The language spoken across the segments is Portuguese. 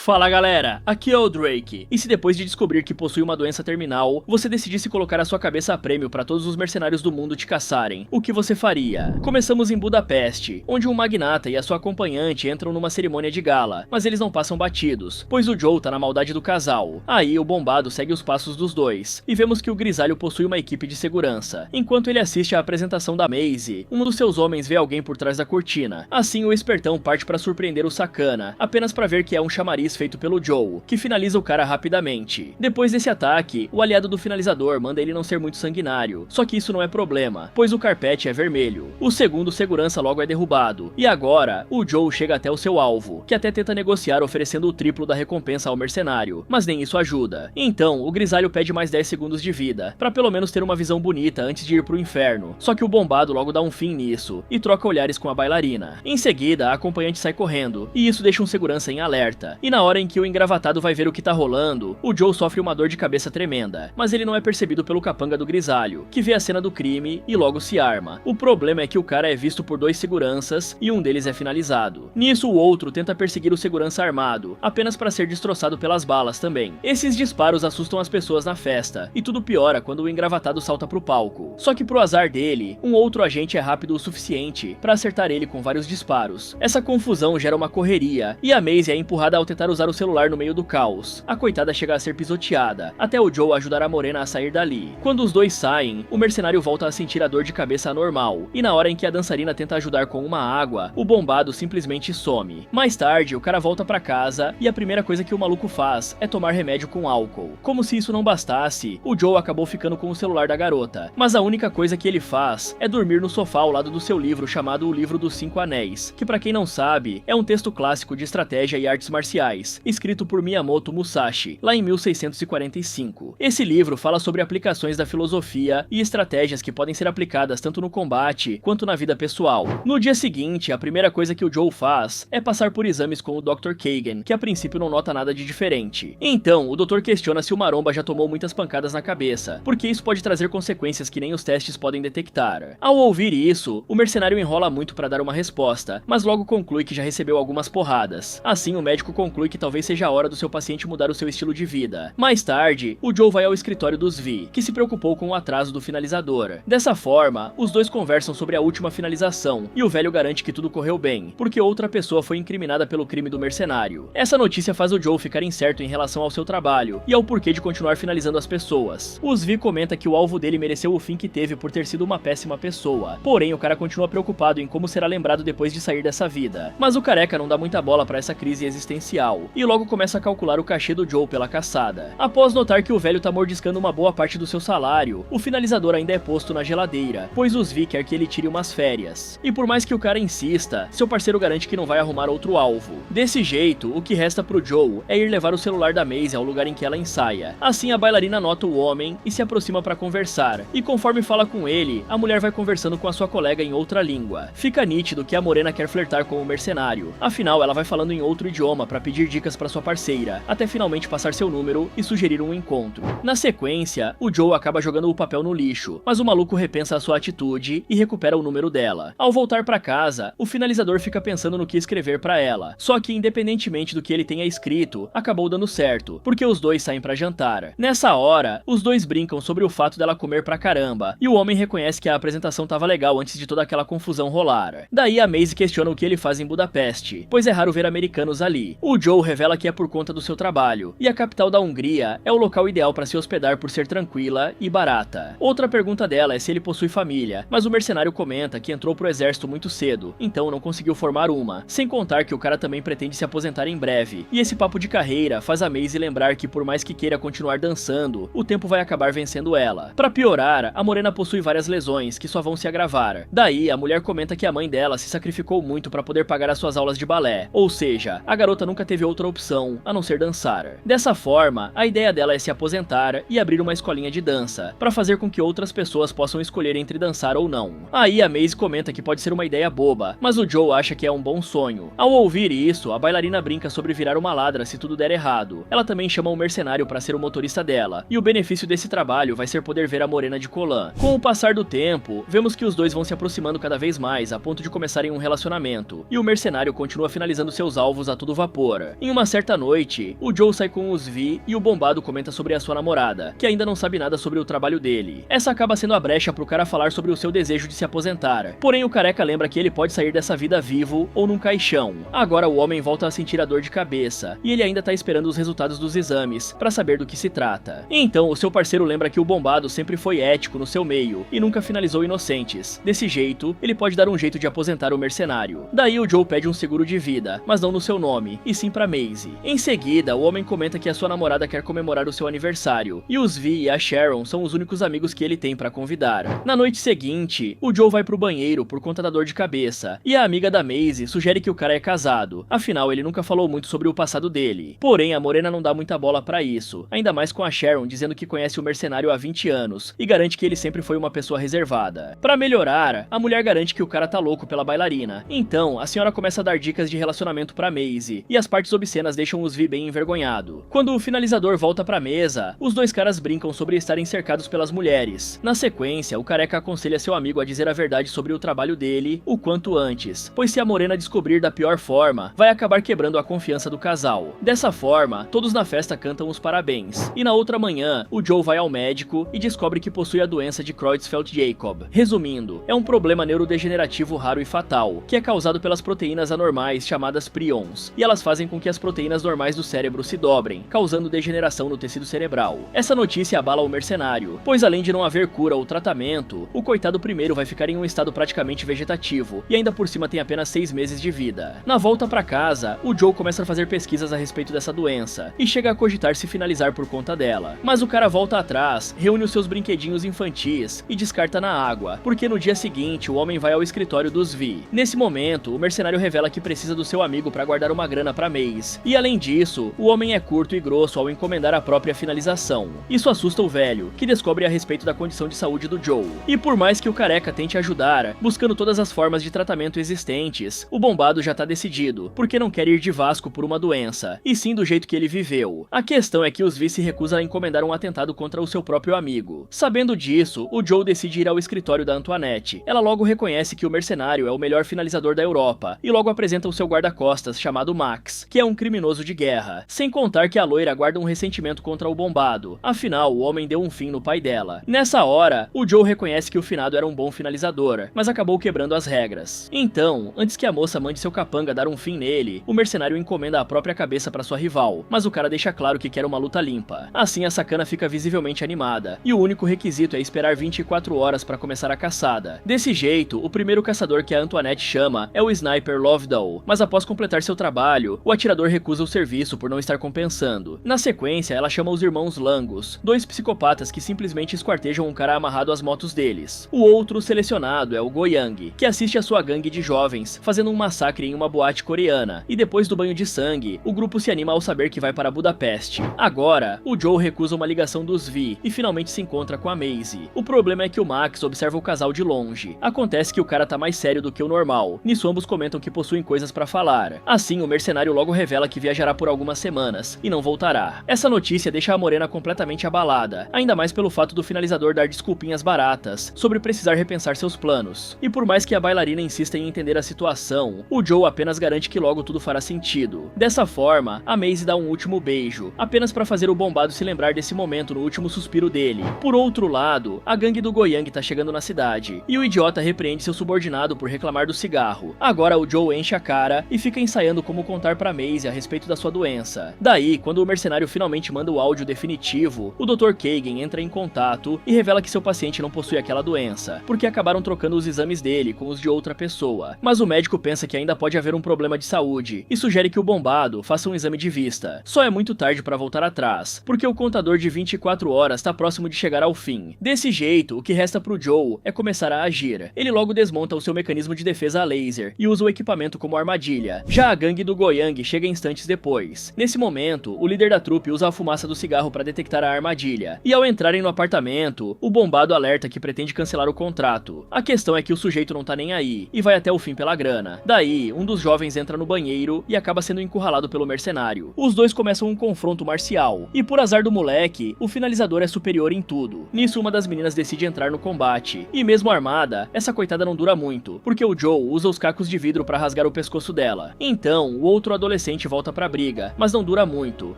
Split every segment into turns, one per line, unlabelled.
Fala galera, aqui é o Drake, e se depois de descobrir que possui uma doença terminal, você decidisse colocar a sua cabeça a prêmio para todos os mercenários do mundo te caçarem, o que você faria? Começamos em Budapeste, onde um magnata e a sua acompanhante entram numa cerimônia de gala, mas eles não passam batidos, pois o Joe tá na maldade do casal. Aí o bombado segue os passos dos dois, e vemos que o grisalho possui uma equipe de segurança. Enquanto ele assiste à apresentação da Maisie, um dos seus homens vê alguém por trás da cortina. Assim o espertão parte para surpreender o sacana, apenas para ver que é um chamariz feito pelo Joe, que finaliza o cara rapidamente. Depois desse ataque, o aliado do finalizador manda ele não ser muito sanguinário, só que isso não é problema, pois o carpete é vermelho. O segundo segurança logo é derrubado, e agora, o Joe chega até o seu alvo, que até tenta negociar oferecendo o triplo da recompensa ao mercenário, mas nem isso ajuda. Então, o grisalho pede mais 10 segundos de vida, pra pelo menos ter uma visão bonita antes de ir pro inferno, só que o bombado logo dá um fim nisso, e troca olhares com a bailarina. Em seguida, a acompanhante sai correndo, e isso deixa um segurança em alerta, e na hora em que o engravatado vai ver o que tá rolando, o Joe sofre uma dor de cabeça tremenda, mas ele não é percebido pelo capanga do grisalho, que vê a cena do crime e logo se arma. O problema é que o cara é visto por dois seguranças e um deles é finalizado. Nisso o outro tenta perseguir o segurança armado, apenas para ser destroçado pelas balas também. Esses disparos assustam as pessoas na festa, e tudo piora quando o engravatado salta pro palco. Só que pro azar dele, um outro agente é rápido o suficiente para acertar ele com vários disparos. Essa confusão gera uma correria, e a Maisie é empurrada ao tentar usar o celular no meio do caos. A coitada chega a ser pisoteada, até o Joe ajudar a morena a sair dali. Quando os dois saem, o mercenário volta a sentir a dor de cabeça anormal, e na hora em que a dançarina tenta ajudar com uma água, o bombado simplesmente some. Mais tarde, o cara volta pra casa, e a primeira coisa que o maluco faz é tomar remédio com álcool. Como se isso não bastasse, o Joe acabou ficando com o celular da garota, mas a única coisa que ele faz é dormir no sofá ao lado do seu livro chamado O Livro dos Cinco Anéis, que pra quem não sabe, é um texto clássico de estratégia e artes marciais, escrito por Miyamoto Musashi, lá em 1645. Esse livro fala sobre aplicações da filosofia e estratégias que podem ser aplicadas tanto no combate quanto na vida pessoal. No dia seguinte, a primeira coisa que o Joe faz é passar por exames com o Dr. Kagan, que a princípio não nota nada de diferente. Então, o Dr. questiona se o maromba já tomou muitas pancadas na cabeça, porque isso pode trazer consequências que nem os testes podem detectar. Ao ouvir isso, o mercenário enrola muito para dar uma resposta, mas logo conclui que já recebeu algumas porradas. Assim, o médico conclui que talvez seja a hora do seu paciente mudar o seu estilo de vida. Mais tarde, o Joe vai ao escritório dos Vi, que se preocupou com o atraso do finalizador. Dessa forma, os dois conversam sobre a última finalização, e o velho garante que tudo correu bem, porque outra pessoa foi incriminada pelo crime do mercenário. Essa notícia faz o Joe ficar incerto em relação ao seu trabalho, e ao porquê de continuar finalizando as pessoas. Os Vi comenta que o alvo dele mereceu o fim que teve por ter sido uma péssima pessoa, porém o cara continua preocupado em como será lembrado depois de sair dessa vida. Mas o careca não dá muita bola pra essa crise existencial, e logo começa a calcular o cachê do Joe pela caçada. Após notar que o velho tá mordiscando uma boa parte do seu salário, o finalizador ainda é posto na geladeira, pois os Vi quer que ele tire umas férias. E por mais que o cara insista, seu parceiro garante que não vai arrumar outro alvo. Desse jeito, o que resta pro Joe é ir levar o celular da Maisie ao lugar em que ela ensaia. Assim a bailarina nota o homem e se aproxima para conversar, e conforme fala com ele, a mulher vai conversando com a sua colega em outra língua. Fica nítido que a morena quer flertar com o mercenário, afinal ela vai falando em outro idioma para pedir dicas para sua parceira, até finalmente passar seu número e sugerir um encontro. Na sequência, o Joe acaba jogando o papel no lixo, mas o maluco repensa a sua atitude e recupera o número dela. Ao voltar para casa, o finalizador fica pensando no que escrever para ela, só que independentemente do que ele tenha escrito, acabou dando certo, porque os dois saem para jantar. Nessa hora, os dois brincam sobre o fato dela comer pra caramba, e o homem reconhece que a apresentação tava legal antes de toda aquela confusão rolar. Daí a Maisie questiona o que ele faz em Budapeste, pois é raro ver americanos ali. O Joe revela que é por conta do seu trabalho, e a capital da Hungria é o local ideal para se hospedar por ser tranquila e barata. Outra pergunta dela é se ele possui família, mas o mercenário comenta que entrou pro exército muito cedo, então não conseguiu formar uma, sem contar que o cara também pretende se aposentar em breve, e esse papo de carreira faz a Maisie lembrar que por mais que queira continuar dançando, o tempo vai acabar vencendo ela. Pra piorar, a morena possui várias lesões que só vão se agravar. Daí, a mulher comenta que a mãe dela se sacrificou muito para poder pagar as suas aulas de balé, ou seja, a garota nunca teve outra opção a não ser dançar. Dessa forma, a ideia dela é se aposentar e abrir uma escolinha de dança, para fazer com que outras pessoas possam escolher entre dançar ou não. Aí a Maisie comenta que pode ser uma ideia boba, mas o Joe acha que é um bom sonho. Ao ouvir isso, a bailarina brinca sobre virar uma ladra se tudo der errado. Ela também chama um mercenário para ser o motorista dela, e o benefício desse trabalho vai ser poder ver a morena de colã. Com o passar do tempo, vemos que os dois vão se aproximando cada vez mais, a ponto de começarem um relacionamento, e o mercenário continua finalizando seus alvos a todo vapor. Em uma certa noite, o Joe sai com os Vi e o bombado comenta sobre a sua namorada, que ainda não sabe nada sobre o trabalho dele. Essa acaba sendo a brecha pro cara falar sobre o seu desejo de se aposentar. Porém, o careca lembra que ele pode sair dessa vida vivo ou num caixão. Agora o homem volta a sentir a dor de cabeça, e ele ainda tá esperando os resultados dos exames pra saber do que se trata. Então, o seu parceiro lembra que o bombado sempre foi ético no seu meio e nunca finalizou inocentes. Desse jeito, ele pode dar um jeito de aposentar o mercenário. Daí o Joe pede um seguro de vida, mas não no seu nome, e sim pra Maisie. Em seguida, o homem comenta que a sua namorada quer comemorar o seu aniversário, e os Vi e a Sharon são os únicos amigos que ele tem pra convidar. Na noite seguinte, o Joe vai pro banheiro por conta da dor de cabeça, e a amiga da Maisie sugere que o cara é casado, afinal ele nunca falou muito sobre o passado dele. Porém, a morena não dá muita bola pra isso, ainda mais com a Sharon dizendo que conhece o mercenário há 20 anos, e garante que ele sempre foi uma pessoa reservada. Pra melhorar, a mulher garante que o cara tá louco pela bailarina. Então, a senhora começa a dar dicas de relacionamento pra Maisie, e as partes obscenas deixam os Vi bem envergonhado. Quando o finalizador volta pra mesa, os dois caras brincam sobre estarem cercados pelas mulheres. Na sequência, o careca aconselha seu amigo a dizer a verdade sobre o trabalho dele o quanto antes, pois se a morena descobrir da pior forma, vai acabar quebrando a confiança do casal. Dessa forma, todos na festa cantam os parabéns. E na outra manhã, o Joe vai ao médico e descobre que possui a doença de Creutzfeldt-Jakob. Resumindo, é um problema neurodegenerativo raro e fatal, que é causado pelas proteínas anormais chamadas prions, e elas fazem com que as proteínas normais do cérebro se dobrem, causando degeneração no tecido cerebral. Essa notícia abala o mercenário, pois além de não haver cura ou tratamento, o coitado primeiro vai ficar em um estado praticamente vegetativo, e ainda por cima tem apenas 6 meses de vida. Na volta pra casa, o Joe começa a fazer pesquisas a respeito dessa doença, e chega a cogitar se finalizar por conta dela. Mas o cara volta atrás, reúne os seus brinquedinhos infantis e descarta na água, porque no dia seguinte o homem vai ao escritório dos Vi. Nesse momento, o mercenário revela que precisa do seu amigo para guardar uma grana pra Maisie, e além disso, o homem é curto e grosso ao encomendar a própria finalização. Isso assusta o velho, que descobre a respeito da condição de saúde do Joe. E por mais que o careca tente ajudar, buscando todas as formas de tratamento existentes, o bombado já tá decidido, porque não quer ir de Vasco por uma doença, e sim do jeito que ele viveu. A questão é que os Vi se recusam a encomendar um atentado contra o seu próprio amigo. Sabendo disso, o Joe decide ir ao escritório da Antoinette. Ela logo reconhece que o mercenário é o melhor finalizador da Europa, e logo apresenta o seu guarda-costas chamado Max, que é um criminoso de guerra. Sem contar que a loira guarda um ressentimento contra o bombado, afinal o homem deu um fim no pai dela. Nessa hora, o Joe reconhece que o finado era um bom finalizador, mas acabou quebrando as regras. Então, antes que a moça mande seu capanga dar um fim nele, o mercenário encomenda a própria cabeça para sua rival, mas o cara deixa claro que quer uma luta limpa. Assim a sacana fica visivelmente animada, e o único requisito é esperar 24 horas para começar a caçada. Desse jeito, o primeiro caçador que a Antoinette chama é o sniper Lovedow, mas após completar seu trabalho, o atirador recusa o serviço por não estar compensando. Na sequência, ela chama os irmãos Langos, dois psicopatas que simplesmente esquartejam um cara amarrado às motos deles. O outro selecionado é o Goyang, que assiste a sua gangue de jovens fazendo um massacre em uma boate coreana, e depois do banho de sangue, o grupo se anima ao saber que vai para Budapeste. Agora, o Joe recusa uma ligação dos Vi e finalmente se encontra com a Maisie. O problema é que o Max observa o casal de longe. Acontece que o cara tá mais sério do que o normal. Nisso ambos comentam que possuem coisas pra falar. Assim, o mercenário logo revela que viajará por algumas semanas e não voltará. Essa notícia deixa a morena completamente abalada, ainda mais pelo fato do finalizador dar desculpinhas baratas sobre precisar repensar seus planos. E por mais que a bailarina insista em entender a situação, o Joe apenas garante que logo tudo fará sentido. Dessa forma, a Maisie dá um último beijo, apenas pra fazer o bombado se lembrar desse momento no último suspiro dele. Por outro lado, a gangue do Goyang tá chegando na cidade, e o idiota repreende seu subordinado por reclamar do cigarro. Agora o Joe enche a cara e fica ensaiando como contar pra Maisie a respeito da sua doença. Daí, quando o mercenário finalmente manda o áudio definitivo, o Dr. Kagan entra em contato e revela que seu paciente não possui aquela doença, porque acabaram trocando os exames dele com os de outra pessoa. Mas o médico pensa que ainda pode haver um problema de saúde e sugere que o bombado faça um exame de vista. Só é muito tarde para voltar atrás, porque o contador de 24 horas está próximo de chegar ao fim. Desse jeito, o que resta pro Joe é começar a agir. Ele logo desmonta o seu mecanismo de defesa a laser e usa o equipamento como armadilha. Já a gangue do Goyang chega instantes depois. Nesse momento, o líder da trupe usa a fumaça do cigarro para detectar a armadilha. E ao entrarem no apartamento, o bombado alerta que pretende cancelar o contrato. A questão é que o sujeito não tá nem aí e vai até o fim pela grana. Daí, um dos jovens entra no banheiro e acaba sendo encurralado pelo mercenário. Os dois começam um confronto marcial, e por azar do moleque, o finalizador é superior em tudo. Nisso, uma das meninas decide entrar no combate, e mesmo armada, essa coitada não dura muito, porque o Joe usa os cacos de vidro para rasgar o pescoço dela. Então, o outro adolescente adolescente volta pra briga, mas não dura muito,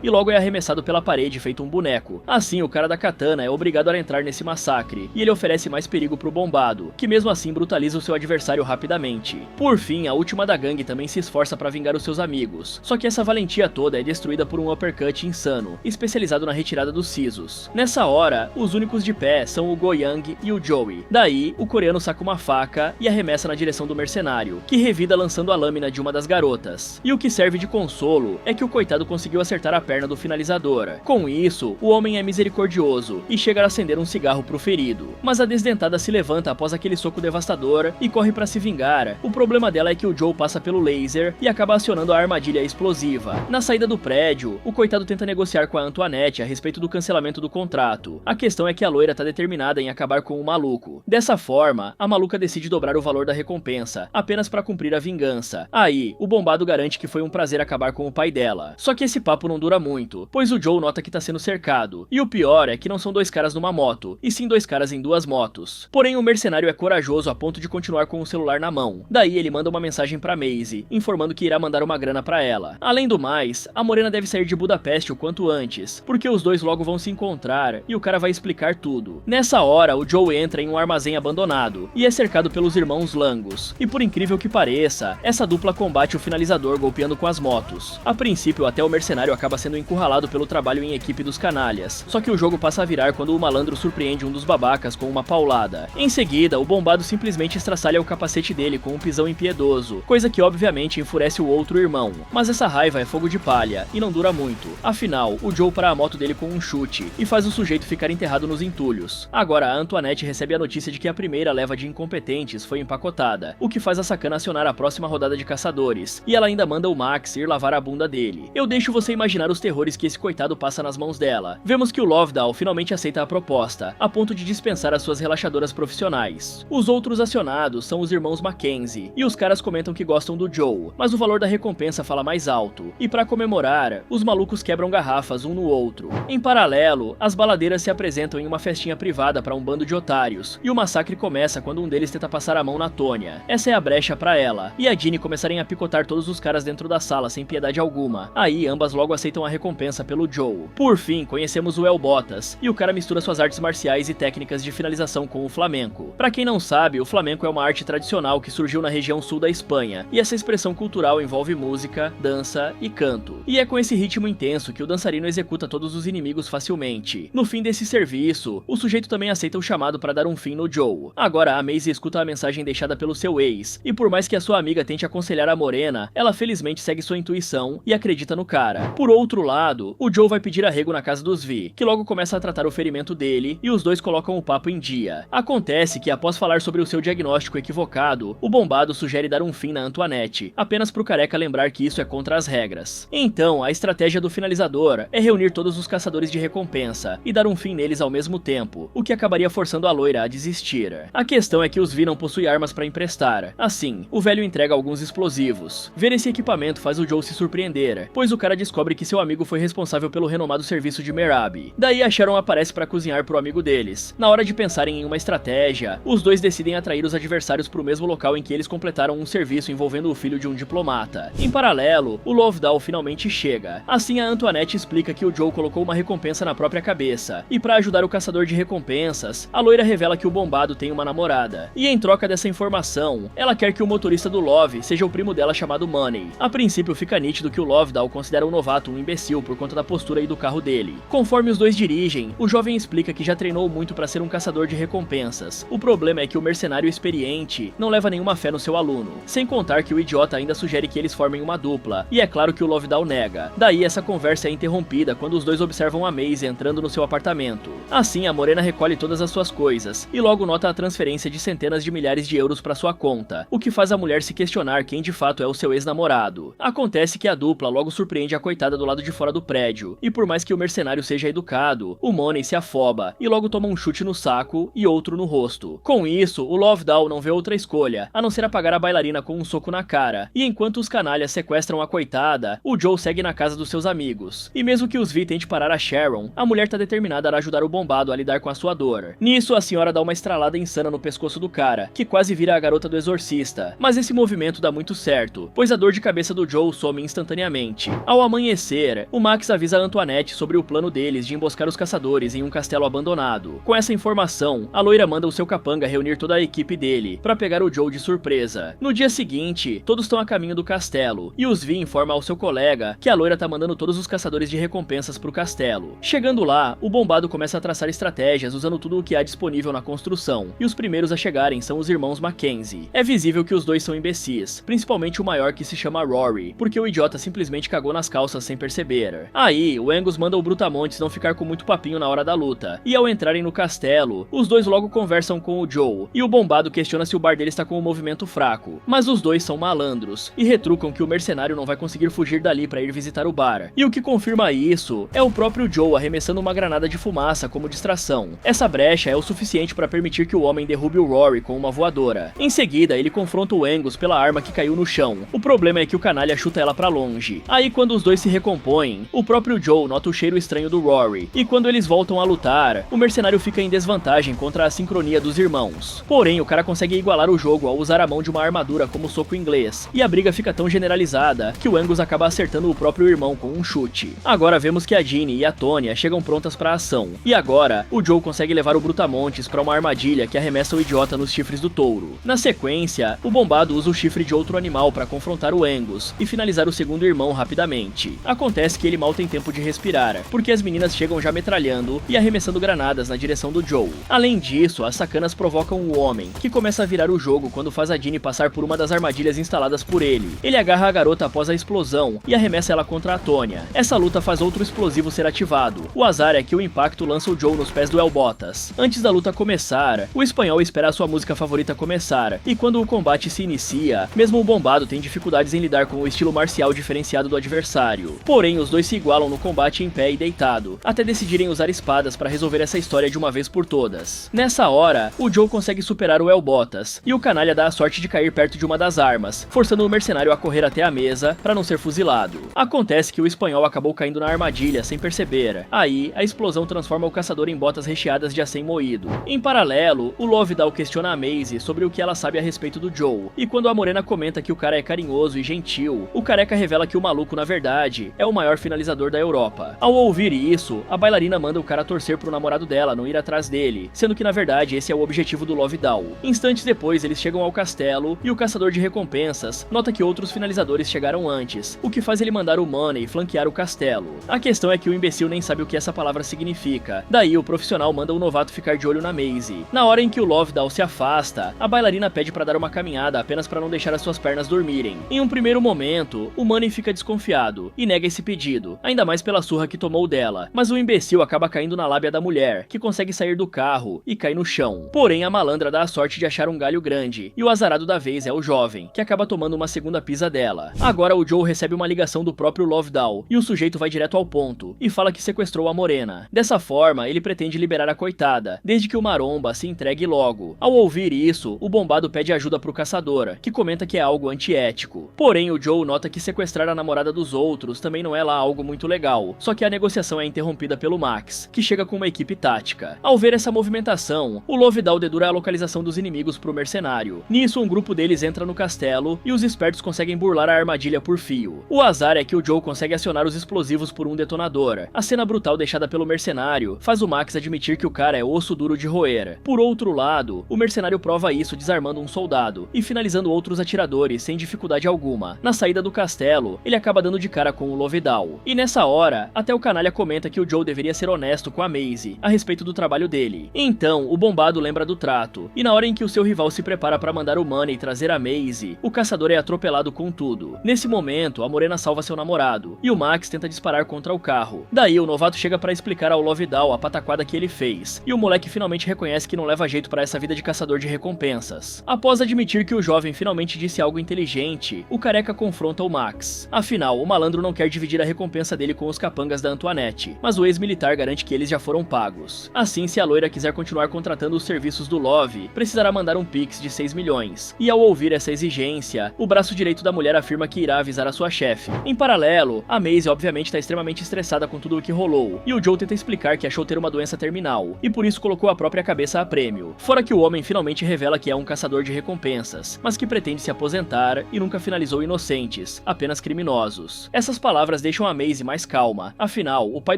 e logo é arremessado pela parede feito um boneco. Assim, o cara da katana é obrigado a entrar nesse massacre, e ele oferece mais perigo pro bombado, que mesmo assim brutaliza o seu adversário rapidamente. Por fim, a última da gangue também se esforça pra vingar os seus amigos, só que essa valentia toda é destruída por um uppercut insano, especializado na retirada dos sisos. Nessa hora, os únicos de pé são o Go-Young e o Joey. Daí, o coreano saca uma faca e arremessa na direção do mercenário, que revida lançando a lâmina de uma das garotas. E o que serve de consolo é que o coitado conseguiu acertar a perna do finalizador. Com isso, o homem é misericordioso e chega a acender um cigarro pro ferido. Mas a desdentada se levanta após aquele soco devastador e corre pra se vingar. O problema dela é que o Joe passa pelo laser e acaba acionando a armadilha explosiva. Na saída do prédio, o coitado tenta negociar com a Antoinette a respeito do cancelamento do contrato. A questão é que a loira tá determinada em acabar com o maluco. Dessa forma, a maluca decide dobrar o valor da recompensa, apenas pra cumprir a vingança. Aí, o bombado garante que foi um prazer acabar com o pai dela. Só que esse papo não dura muito, pois o Joe nota que tá sendo cercado. E o pior é que não são dois caras numa moto, e sim dois caras em duas motos. Porém, o mercenário é corajoso a ponto de continuar com o celular na mão. Daí ele manda uma mensagem pra Maisie, informando que irá mandar uma grana pra ela. Além do mais, a morena deve sair de Budapeste o quanto antes, porque os dois logo vão se encontrar e o cara vai explicar tudo. Nessa hora, o Joe entra em um armazém abandonado e é cercado pelos irmãos Langos. E por incrível que pareça, essa dupla combate o finalizador golpeando com as motos. A princípio, até o mercenário acaba sendo encurralado pelo trabalho em equipe dos canalhas, só que o jogo passa a virar quando o malandro surpreende um dos babacas com uma paulada. Em seguida, o bombado simplesmente estraçalha o capacete dele com um pisão impiedoso, coisa que obviamente enfurece o outro irmão. Mas essa raiva é fogo de palha e não dura muito. Afinal, o Joe para a moto dele com um chute e faz o sujeito ficar enterrado nos entulhos. Agora, a Antoinette recebe a notícia de que a primeira leva de incompetentes foi empacotada, o que faz a sacana acionar a próxima rodada de caçadores, e ela ainda manda o Max ir lavar a bunda dele. Eu deixo você imaginar os terrores que esse coitado passa nas mãos dela. Vemos que o Lovedown finalmente aceita a proposta, a ponto de dispensar as suas relaxadoras profissionais. Os outros acionados são os irmãos Mackenzie, e os caras comentam que gostam do Joe, mas o valor da recompensa fala mais alto, e pra comemorar, os malucos quebram garrafas um no outro. Em paralelo, as baladeiras se apresentam em uma festinha privada para um bando de otários, e o massacre começa quando um deles tenta passar a mão na Tônia. Essa é a brecha pra ela, e a Jeannie começarem a picotar todos os caras dentro da sala sem piedade alguma. Aí, ambas logo aceitam a recompensa pelo Joe. Por fim, conhecemos o El Botas, e o cara mistura suas artes marciais e técnicas de finalização com o flamenco. Pra quem não sabe, o flamenco é uma arte tradicional que surgiu na região sul da Espanha, e essa expressão cultural envolve música, dança e canto. E é com esse ritmo intenso que o dançarino executa todos os inimigos facilmente. No fim desse serviço, o sujeito também aceita o chamado para dar um fim no Joe. Agora, a Maisie escuta a mensagem deixada pelo seu ex, e por mais que a sua amiga tente aconselhar a morena, ela felizmente segue sua intuição e acredita no cara. Por outro lado, o Joe vai pedir arrego na casa dos Vi, que logo começa a tratar o ferimento dele, e os dois colocam o papo em dia. Acontece que após falar sobre o seu diagnóstico equivocado, o bombado sugere dar um fim na Antoinette, apenas pro careca lembrar que isso é contra as regras. Então, a estratégia do finalizador é reunir todos os caçadores de recompensa e dar um fim neles ao mesmo tempo, o que acabaria forçando a loira a desistir. A questão é que os Vi não possuem armas para emprestar. Assim, o velho entrega alguns explosivos. Ver esse equipamento faz o Joe se surpreender, pois o cara descobre que seu amigo foi responsável pelo renomado serviço de Merab. Daí a Sharon aparece para cozinhar pro amigo deles. Na hora de pensarem em uma estratégia, os dois decidem atrair os adversários pro mesmo local em que eles completaram um serviço envolvendo o filho de um diplomata. Em paralelo, o Lovedown finalmente chega. Assim, a Antoinette explica que o Joe colocou uma recompensa na própria cabeça, e para ajudar o caçador de recompensas, a loira revela que o bombado tem uma namorada. E em troca dessa informação, ela quer que o motorista do Love seja o primo dela chamado Money. A princípio fica nítido que o Lovedown considera o novato um imbecil por conta da postura e do carro dele. Conforme os dois dirigem, o jovem explica que já treinou muito para ser um caçador de recompensas. O problema é que o mercenário experiente não leva nenhuma fé no seu aluno, sem contar que o idiota ainda sugere que eles formem uma dupla, e é claro que o Lovedown nega. Daí essa conversa é interrompida quando os dois observam a Maisie entrando no seu apartamento. Assim, a morena recolhe todas as suas coisas, e logo nota a transferência de centenas de milhares de euros para sua conta, o que faz a mulher se questionar quem de fato é o seu ex-namorado. Acontece que a dupla logo surpreende a coitada do lado de fora do prédio, e por mais que o mercenário seja educado, o Money se afoba, e logo toma um chute no saco e outro no rosto. Com isso, o Lovedown não vê outra escolha, a não ser apagar a bailarina com um soco na cara, e enquanto os canalhas sequestram a coitada, o Joe segue na casa dos seus amigos. E mesmo que os Vi tente parar a Sharon, a mulher tá determinada a ajudar o bombado a lidar com a sua dor. Nisso, a senhora dá uma estralada insana no pescoço do cara, que quase vira a garota do exorcista, mas esse movimento dá muito certo, pois a dor de cabeça do Joe some instantaneamente. Ao amanhecer, o Max avisa a Antoinette sobre o plano deles de emboscar os caçadores em um castelo abandonado. Com essa informação, a loira manda o seu capanga reunir toda a equipe dele para pegar o Joe de surpresa. No dia seguinte, todos estão a caminho do castelo e os Vi informa ao seu colega que a loira tá mandando todos os caçadores de recompensas pro castelo. Chegando lá, o bombado começa a traçar estratégias usando tudo o que há disponível na construção, e os primeiros a chegarem são os irmãos Mackenzie. É visível que os dois são imbecis, principalmente o maior, que se chama Rory, porque o idiota simplesmente cagou nas calças sem perceber. Aí, o Angus manda o Brutamontes não ficar com muito papinho na hora da luta, e ao entrarem no castelo, os dois logo conversam com o Joe, e o bombado questiona se o bar dele está com um movimento fraco, mas os dois são malandros, e retrucam que o mercenário não vai conseguir fugir dali para ir visitar o bar. E o que confirma isso é o próprio Joe arremessando uma granada de fumaça como distração. Essa brecha é o suficiente para permitir que o homem derrube o Rory com uma voadora. Em seguida, ele confronta o Angus pela arma que caiu no chão. O problema é que o canalha chuta ela pra longe. Aí, quando os dois se recompõem, o próprio Joe nota o cheiro estranho do Rory, e quando eles voltam a lutar, o mercenário fica em desvantagem contra a sincronia dos irmãos. Porém, o cara consegue igualar o jogo ao usar a mão de uma armadura como soco inglês, e a briga fica tão generalizada que o Angus acaba acertando o próprio irmão com um chute. Agora vemos que a Ginny e a Tonya chegam prontas pra ação, e agora o Joe consegue levar o Brutamontes pra uma armadilha que arremessa o idiota nos chifres do touro. Na sequência, o bombado usa o chifre de outro animal pra confrontar o Angus e finalizar o segundo irmão rapidamente. Acontece que ele mal tem tempo de respirar, porque as meninas chegam já metralhando e arremessando granadas na direção do Joe. Além disso, as sacanas provocam o homem, que começa a virar o jogo quando faz a Ginny passar por uma das armadilhas instaladas por ele. Ele agarra a garota após a explosão e arremessa ela contra a Tonya. Essa luta faz outro explosivo ser ativado. O azar é que o impacto lança o Joe nos pés do El Botas. Antes da luta começar, o espanhol espera a sua música favorita começar, e quando o combate se inicia, mesmo o bombado tem dificuldades em lidar com o estilo marcial diferenciado do adversário. Porém, os dois se igualam no combate em pé e deitado, até decidirem usar espadas para resolver essa história de uma vez por todas. Nessa hora, o Joe consegue superar o El Botas, e o canalha dá a sorte de cair perto de uma das armas, forçando o mercenário a correr até a mesa para não ser fuzilado. Acontece que o espanhol acabou caindo na armadilha sem perceber. Aí, a explosão transforma o caçador em botas recheadas de acém moído. Em paralelo, o Lovedown questiona a Maisie sobre o que ela sabe a respeito do Joe, e quando a morena comenta que o cara é carinhoso e gentil, o careca revela que o maluco, na verdade, é o maior finalizador da Europa. Ao ouvir isso, a bailarina manda o cara torcer pro namorado dela não ir atrás dele, sendo que na verdade esse é o objetivo do Lovedown. Instantes depois, eles chegam ao castelo, e o caçador de recompensas nota que outros finalizadores chegaram antes, o que faz ele mandar o Money flanquear o castelo. A questão é que o imbecil nem sabe o que essa palavra significa, daí o profissional manda o novato ficar de olho na Maisie. Na hora em que o Lovedown se afasta, a bailarina pede para dar uma caminhada apenas para não deixar as suas pernas dormirem. Em um primeiro momento, o Money fica desconfiado e nega esse pedido, ainda mais pela surra que tomou dela, mas o imbecil acaba caindo na lábia da mulher, que consegue sair do carro e cai no chão. Porém, a malandra dá a sorte de achar um galho grande, e o azarado da vez é o jovem, que acaba tomando uma segunda pisa dela. Agora o Joe recebe uma ligação do próprio Lovedown, e o sujeito vai direto ao ponto, e fala que sequestrou a morena. Dessa forma, ele pretende liberar a coitada, desde que o maromba se entregue logo. Ao ouvir isso, o bombado pede ajuda pro caçador, que comenta que é algo antiético. Porém, o Joe nota que sequestrar a namorada dos outros também não é lá algo muito legal, só que a negociação é interrompida pelo Max, que chega com uma equipe tática. Ao ver essa movimentação, o Lovedown dedura a localização dos inimigos pro mercenário. Nisso, um grupo deles entra no castelo, e os espertos conseguem burlar a armadilha por fio. O azar é que o Joe consegue acionar os explosivos por um detonador. A cena brutal deixada pelo mercenário faz o Max admitir que o cara é osso duro de roer. Por outro lado, o mercenário prova isso desarmando um soldado e finalizando outros atiradores sem dificuldade alguma. Na saída do castelo, ele acaba dando de cara com o Lovedown. E nessa hora, até o canalha comenta que o Joe deveria ser honesto com a Maisie a respeito do trabalho dele. Então, o bombado lembra do trato, e na hora em que o seu rival se prepara para mandar o Money trazer a Maisie, o caçador é atropelado com tudo. Nesse momento, a morena salva seu namorado, e o Max tenta disparar contra o carro. Daí, o novato chega para explicar ao Lovedown a pataquada que ele fez, e o moleque finalmente reconhece que não leva jeito para essa vida de caçador de recompensas. Após admitir que o jovem finalmente disse algo inteligente, o careca confronta o Max. Afinal, o malandro não quer dividir a recompensa dele com os capangas da Antoinette, mas o ex-militar garante que eles já foram pagos. Assim, se a loira quiser continuar contratando os serviços do Love, precisará mandar um pix de 6 milhões. E ao ouvir essa exigência, o braço direito da mulher afirma que irá avisar a sua chefe. Em paralelo, a Maisie obviamente está extremamente estressada com tudo o que rolou, e o Joe tenta explicar que achou ter uma doença terminal, e por isso colocou a própria cabeça a prêmio. Fora que o homem finalmente revela que é um caçador de recompensas, mas que pretende se aposentar e nunca finalizou Inocentes, inocentes, apenas criminosos. Essas palavras deixam a Maisie mais calma, afinal, o pai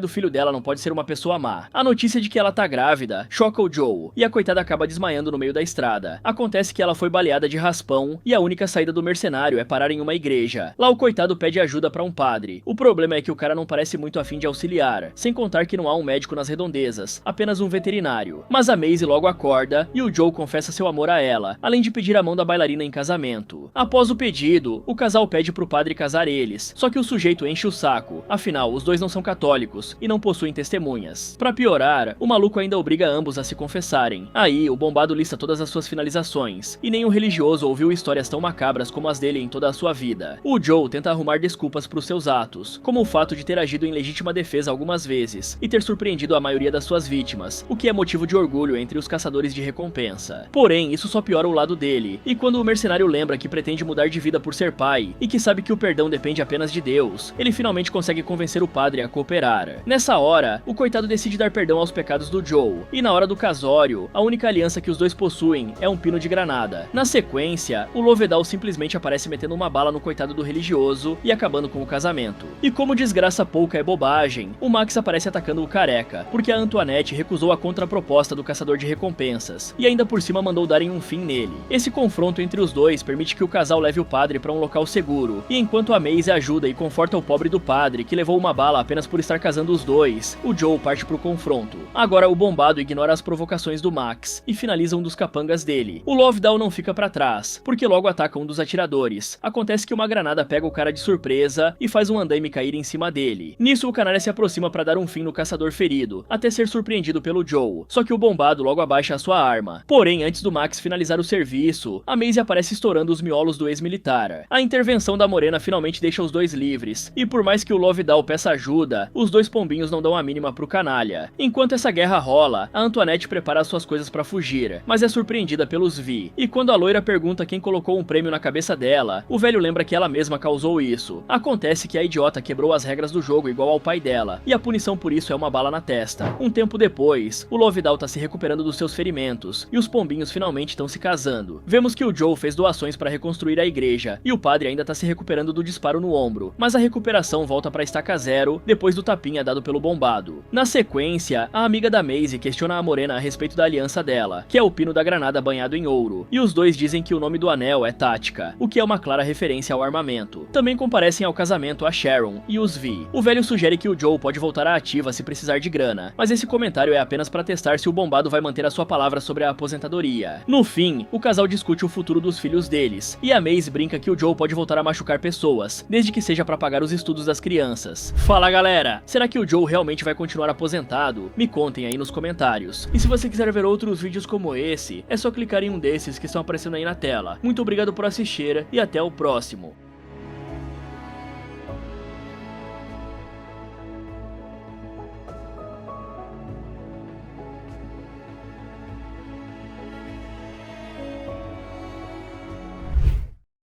do filho dela não pode ser uma pessoa má. A notícia de que ela tá grávida choca o Joe, e a coitada acaba desmaiando no meio da estrada. Acontece que ela foi baleada de raspão, e a única saída do mercenário é parar em uma igreja. Lá o coitado pede ajuda pra um padre. O problema é que o cara não parece muito afim de auxiliar, sem contar que não há um médico nas redondezas, apenas um veterinário. Mas a Maisie logo acorda, e o Joe confessa seu amor a ela, além de pedir a mão da bailarina em casamento. Após o pedido, o casal pede pro padre casar eles, só que o sujeito enche o saco, afinal, os dois não são católicos, e não possuem testemunhas. Pra piorar, o maluco ainda obriga ambos a se confessarem. Aí, o bombado lista todas as suas finalizações, e nenhum religioso ouviu histórias tão macabras como as dele em toda a sua vida. O Joe tenta arrumar desculpas pros seus atos, como o fato de ter agido em legítima defesa algumas vezes, e ter surpreendido a maioria das suas vítimas, o que é motivo de orgulho entre os caçadores de recompensa. Porém, isso só piora o lado dele, e quando o mercenário lembra que pretende mudar de vida por ser pai, e que sabe que o perdão depende apenas de Deus, ele finalmente consegue convencer o padre a cooperar. Nessa hora, o coitado decide dar perdão aos pecados do Joe, e na hora do casório, a única aliança que os dois possuem é um pino de granada. Na sequência, o Lovedal simplesmente aparece metendo uma bala no coitado do religioso e acabando com o casamento. E como desgraça pouca é bobagem, o Max aparece atacando o careca, porque a Antoinette recusou a contraproposta do caçador de recompensas, e ainda por cima mandou darem um fim nele. Esse confronto entre os dois permite que o casal leve o padre para um local seguro, e enquanto a Maisie ajuda e conforta o pobre do padre, que levou uma bala apenas por estar casando os dois, o Joe parte pro confronto. Agora o bombado ignora as provocações do Max, e finaliza um dos capangas dele. O Lovedal não fica pra trás, porque logo ataca um dos atiradores. Acontece que uma granada pega o cara de surpresa e faz um andaime cair em cima dele. Nisso o canalha se aproxima pra dar um fim no caçador ferido, até ser surpreendido pelo Joe, só que o bombado logo abaixa a sua arma. Porém, antes do Max finalizar o serviço, a Maisie aparece estourando os miolos do ex-militar. A intervenção da morena finalmente deixa os dois livres, e por mais que o Lovedal peça ajuda, os dois pombinhos não dão a mínima pro canalha. Enquanto essa guerra rola, a Antoinette prepara suas coisas pra fugir, mas é surpreendida pelos Vi, e quando a loira pergunta quem colocou um prêmio na cabeça dela, o velho lembra que ela mesma causou isso. Acontece que a idiota quebrou as regras do jogo igual ao pai dela, e a punição por isso é uma bala na testa. Um tempo depois, o Lovedal tá se recuperando dos seus ferimentos, e os pombinhos finalmente estão se casando. Vemos que o Joe fez doações para reconstruir a igreja, e o padre ainda tá se recuperando do disparo no ombro, mas a recuperação volta pra estaca zero depois do tapinha dado pelo bombado. Na sequência, a amiga da Maisie questiona a morena a respeito da aliança dela, que é o pino da granada banhado em ouro, e os dois dizem que o nome do anel é Tática, o que é uma clara referência ao armamento. Também comparecem ao casamento a Sharon e os Vi. O velho sugere que o Joe pode voltar à ativa se precisar de grana, mas esse comentário é apenas para testar se o bombado vai manter a sua palavra sobre a aposentadoria. No fim, o casal discute o futuro dos filhos deles, e a Maisie brinca que o Joe pode voltar a machucar pessoas, desde que seja para pagar os estudos das crianças. Fala galera, será que o Joe realmente vai continuar aposentado? Me contem aí nos comentários. E se você quiser ver outros vídeos como esse, é só clicar em um desses que estão aparecendo aí na tela. Muito obrigado por assistir e até o próximo.